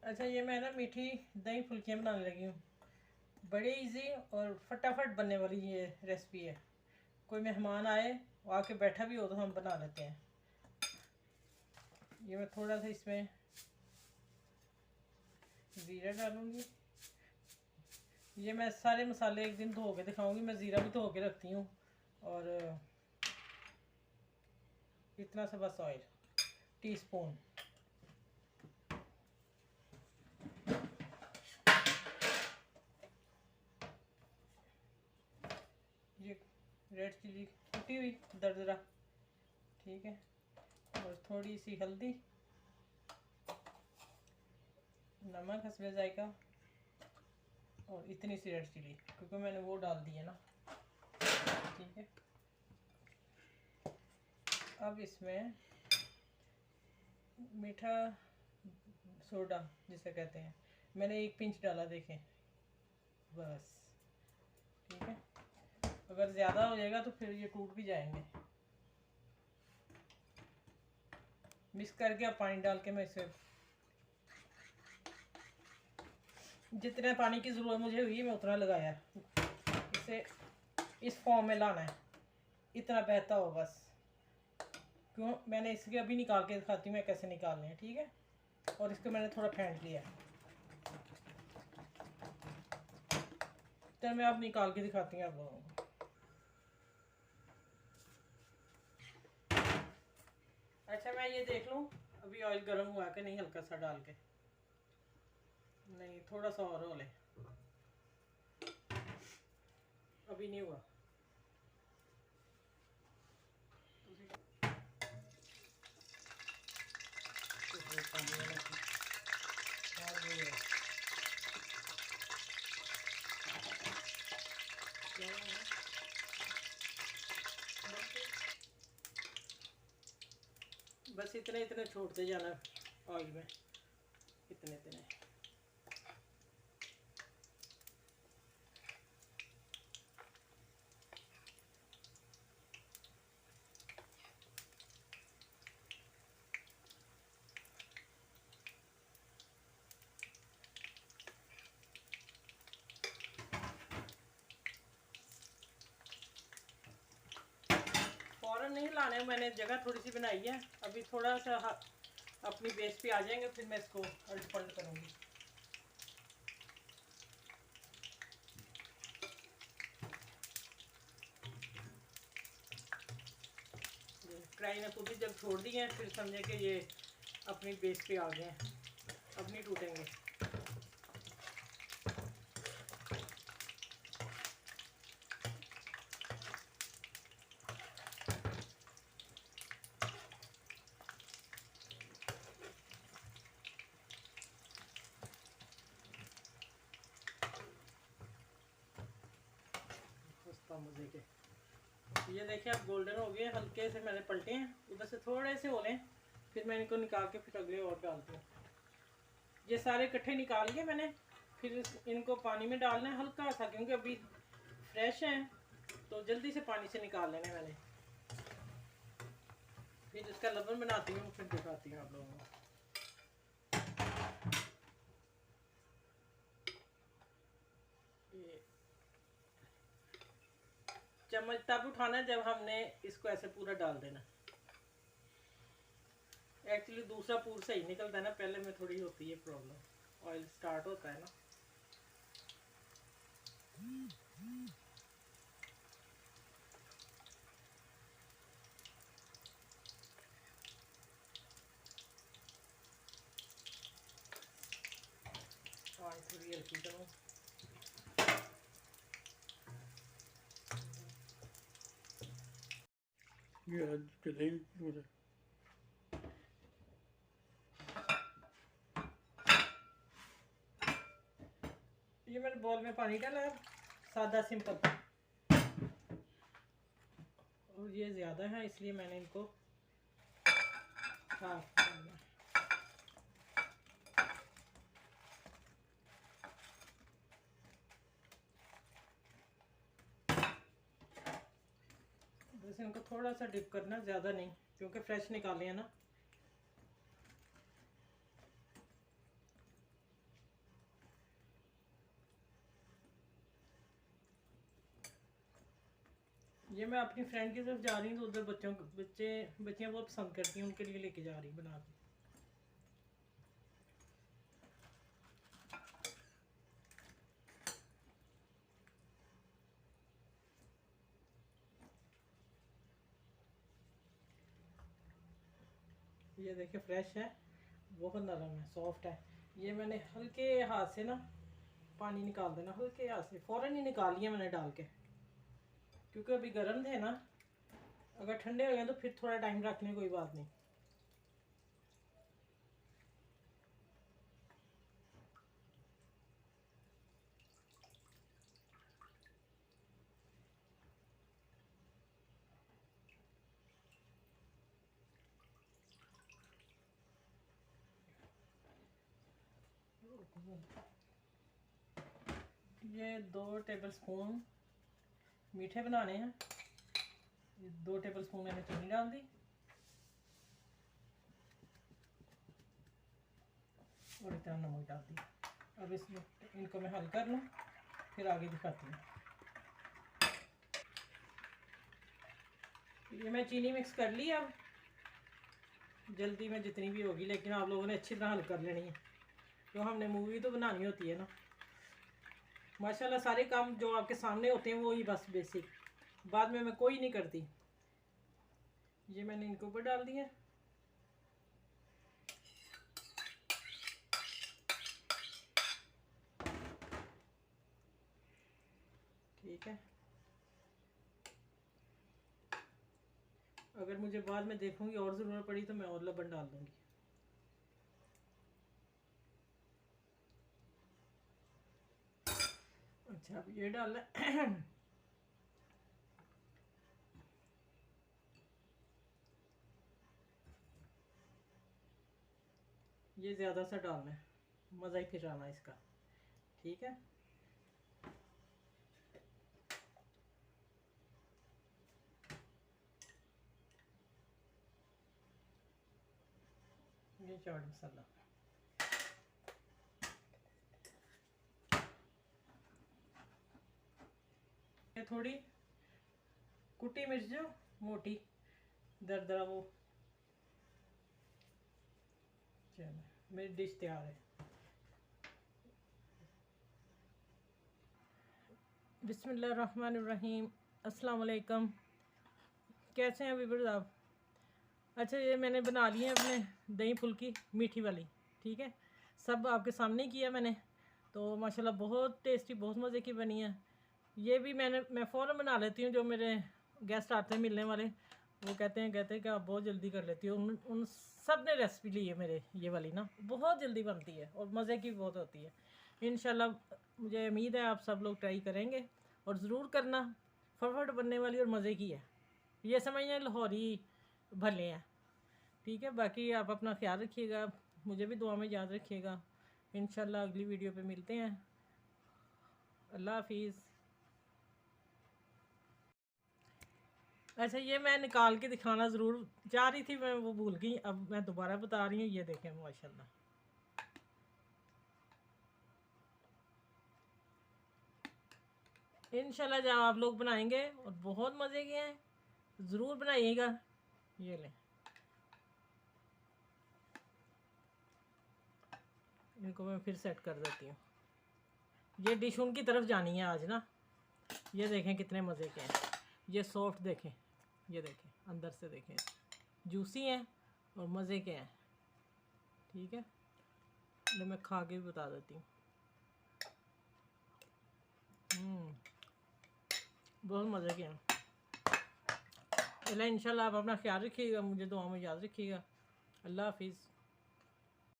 अच्छा, ये मैं ना मीठी दही फुल्कियाँ बनाने लगी हूँ। बड़ी इजी और फटाफट बनने वाली ये रेसिपी है। कोई मेहमान आए, वो आके बैठा भी हो तो हम बना लेते हैं। ये मैं थोड़ा सा इसमें ज़ीरा डालूँगी। ये मैं सारे मसाले एक दिन धो के दिखाऊँगी। मैं ज़ीरा भी धो के रखती हूँ। और इतना सा बस ऑयल, टीस्पून। ये रेड चिली कुटी हुई दरदरा, ठीक है। और थोड़ी सी हल्दी, नमक हस्बे जायका, और इतनी सी रेड चिली क्योंकि मैंने वो डाल दी है ना, ठीक है। अब इसमें मीठा सोडा जिसे कहते हैं, मैंने 1 पिंच डाला, देखें, बस, ठीक है। अगर ज़्यादा हो जाएगा तो फिर ये टूट भी जाएंगे। मिक्स करके अब पानी डाल के मैं इसे, जितने पानी की ज़रूरत मुझे हुई मैं उतना लगाया। इसे इस फॉर्म में लाना है, इतना बहता हो बस। क्यों, मैंने इसके अभी निकाल के दिखाती हूँ मैं कैसे निकालने हैं, ठीक है। और इसको मैंने थोड़ा फेंट लिया, तो मैं अब निकाल के दिखाती हूँ आप लोगों को। अच्छा, मैं ये देख लूँ अभी ऑयल गर्म हुआ कि नहीं, हल्का सा डाल के। नहीं, थोड़ा सा और हो ले, अभी नहीं हुआ। बस इतने इतने छोड़ते जाना ऑयल में, इतने इतने। फ़ौरन नहीं लाने, मैंने जगह थोड़ी सी बनाई है। अभी थोड़ा सा अपनी बेस पे आ जाएंगे, फिर मैं इसको अल्ट पल्ट करूँगी। कढ़ाई ने खुद ही जब छोड़ दी है, फिर समझे कि ये अपनी बेस पे आ गए हैं, अब नहीं टूटेंगे। मजे के ये देखिए अब गोल्डन हो गए, हल्के से मैंने पलटे हैं, उधर से थोड़े से हो लें, फिर मैं इनको निकाल के फिर अगले और डालती हूँ। ये सारे इकट्ठे निकाल के मैंने फिर इनको पानी में डालना है हल्का सा, क्योंकि अभी फ्रेश हैं तो जल्दी से पानी से निकाल लेने मैंने। फिर इसका लबन बनाती हूँ, फिर दिखाती हूँ आप लोगों को। चम्मच तब उठाना जब हमने इसको ऐसे पूरा डाल देना। एक्चुअली दूसरा पूर सही निकलता है ना, पहले में थोड़ी होती है प्रॉब्लम, ऑयल स्टार्ट होता है ना। ऑयल थोड़ी हल्की करूँ। ये मैंने बॉल में पानी डाला है, सादा सिंपल, और ये ज़्यादा है इसलिए मैंने इनको हाफ करना। बस इनको थोड़ा सा डिप करना, ज़्यादा नहीं, क्योंकि फ्रेश निकाले हैं ना। ये मैं अपनी फ्रेंड की तरफ जा रही हूँ तो उधर बच्चियाँ बहुत पसंद करती हैं, उनके लिए लेके जा रही बना के। ये देखिए फ्रेश है, बहुत नरम है, सॉफ्ट है। ये मैंने हल्के हाथ से ना पानी निकाल देना, हल्के हाथ से, फ़ौरन ही निकाल लिया मैंने डाल के, क्योंकि अभी गर्म थे ना। अगर ठंडे हो गए तो फिर थोड़ा टाइम रखने, कोई बात नहीं। ये 2 टेबल स्पून मीठे बनाने हैं। ये 2 टेबल स्पून मैंने चीनी डाल दी और इतना नमक डाल दिया। अब इसमें इनको मैं हल कर लूँ, फिर आगे दिखाती हूँ। ये मैं चीनी मिक्स कर ली। अब जल्दी में जितनी भी होगी, लेकिन आप लोगों ने अच्छी तरह हल कर लेनी है, तो हमने मूवी तो बनानी होती है ना। माशाल्लाह सारे काम जो आपके सामने होते हैं वो ही बस बेसिक, बाद में मैं कोई नहीं करती। ये मैंने इनके ऊपर डाल दिया। ठीक है, अगर मुझे बाद में देखूंगी और ज़रूरत पड़ी तो मैं और लबन डाल दूंगी। अच्छा, अब ये डालना ये ज़्यादा सा डालना है, मज़ा ही फिर आना इसका। ठीक है, ये चाट मसाला, ये थोड़ी कुटी मिर्च जो मोटी दरदरा, वो। चलो मेरी डिश तैयार है। बिस्मिल्लाहिर्रहमानिर्रहीम, अस्सलाम वालेकुम। कैसे हैं व्यूअर्स आप? अच्छा, ये मैंने बना ली है अपने दही फुल्की मीठी वाली। ठीक है, सब आपके सामने ही किया मैंने, तो माशाल्लाह बहुत टेस्टी, बहुत मज़े की बनी है। ये भी मैं फ़ौरन बना लेती हूँ। जो मेरे गेस्ट आते हैं मिलने वाले, वो कहते हैं कि आप बहुत जल्दी कर लेती हो। उन सब ने रेसिपी ली है मेरे, ये वाली ना बहुत जल्दी बनती है और मज़े की बहुत होती है। इंशाल्लाह मुझे उम्मीद है आप सब लोग ट्राई करेंगे और ज़रूर करना। फटाफट बनने वाली और मज़े की है। ये समझिए लाहौरी भले हैं। ठीक है, बाकी आप अपना ख्याल रखिएगा, मुझे भी दुआ में याद रखिएगा। इंशाल्लाह अगली वीडियो पे मिलते हैं। अल्लाह हाफिज़। अच्छा, ये मैं निकाल के दिखाना ज़रूर चाह रही थी, मैं वो भूल गई, अब मैं दोबारा बता रही हूँ। ये देखें माशाल्लाह, इंशाल्लाह जब आप लोग बनाएंगे और बहुत मज़े के हैं, ज़रूर बनाइएगा। ये लें, इनको मैं फिर सेट कर देती हूँ। ये डिश उनकी तरफ जानी है आज ना। ये देखें कितने मज़े के हैं, ये सॉफ्ट देखें, ये देखें अंदर से देखें, जूसी हैं और मज़े के हैं। ठीक है, तो मैं खा के भी बता देती हूँ। बहुत मज़े के हैं। इंशाल्लाह आप अपना ख्याल रखिएगा, मुझे दुआ में याद रखिएगा। अल्लाह हाफिज़।